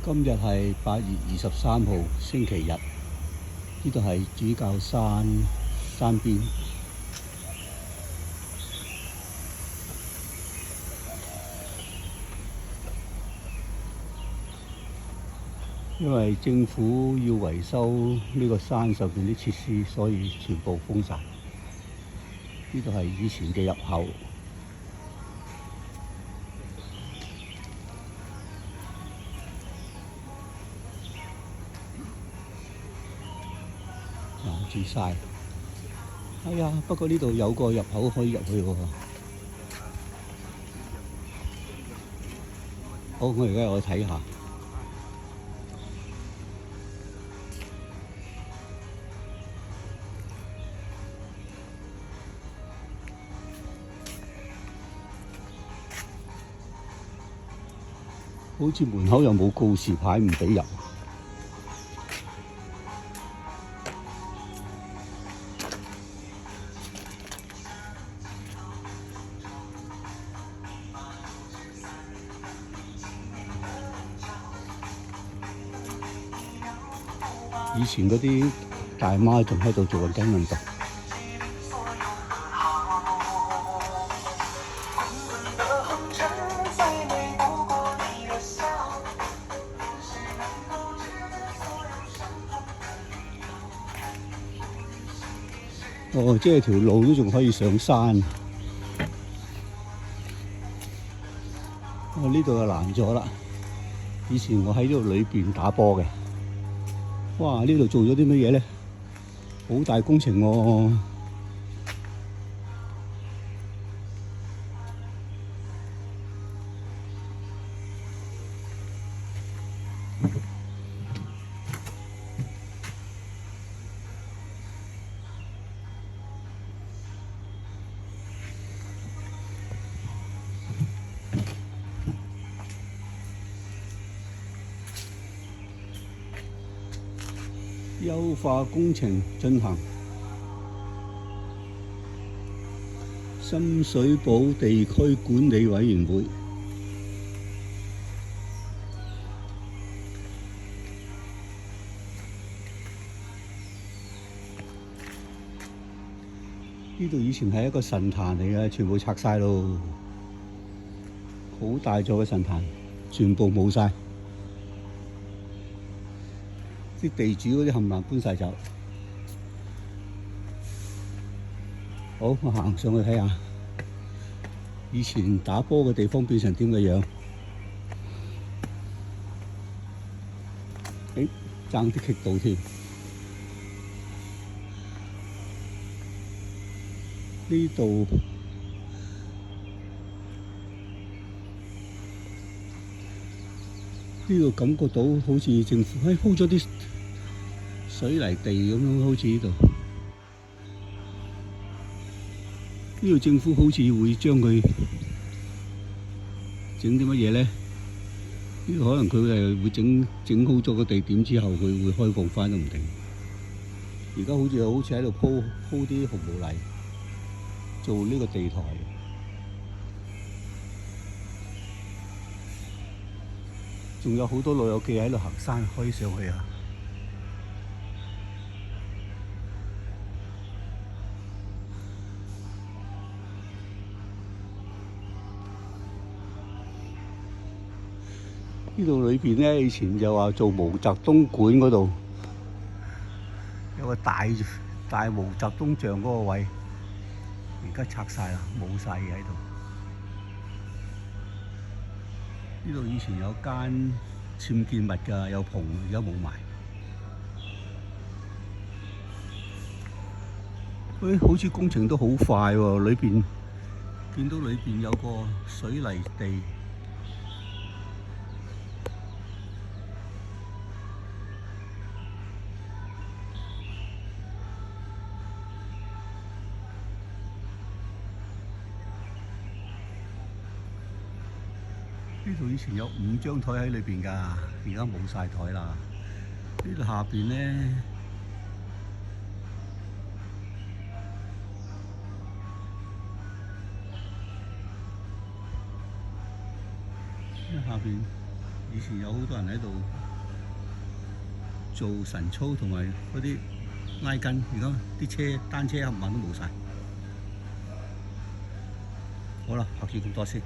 今日係8月23號星期日，呢度係主教山山邊。因為政府要維修呢個山上邊啲設施，所以全部封晒。呢度係以前嘅入口。攔住晒。哎呀，不過呢度有個入口可以入去喎。好，我而家入去睇下。好似門口又冇告示牌，唔俾入。以前嗰啲大媽仲喺度做緊運動。哦，即係條路都仲可以上山。呢度就攔咗啦。以前我喺呢度裏邊打波嘅。哇！呢度做咗啲乜嘢咧？好大工程喎。優化工程進行。深水埗地區管理委員會。呢度以前係一個神壇嚟嘅，全部拆晒咯。好大座嘅神壇，全部冇晒。啲地主嗰啲冚唪唥搬晒走。好，我行上去睇下，以前打波嘅地方變成點嘅樣。爭啲棘到添。呢度感覺到好似政府鋪咗啲水泥地咁樣，好似呢度政府好似會將佢整啲乜嘢咧？呢度可能佢係會整好咗個地點之後，佢會開放翻都唔定。而家好似喺度鋪啲紅毛泥做呢個地台。仲有好多老友記喺度行山，可以上去啊！呢度裏邊咧，以前就話做毛澤東館嗰度有個大毛澤東像嗰個位，而家拆晒啦，冇晒嘢喺度。呢度以前有間僭建物㗎，有棚，而家冇埋。好似工程都好快喎，裏邊見到裏邊有個水泥地。呢度以前有5張台喺裏邊㗎，而家冇晒台啦。呢度下邊咧，下邊以前有好多人喺度做晨操同埋嗰啲拉筋，而家啲單車冚唪唥都冇晒。好啦，拍住咁多先。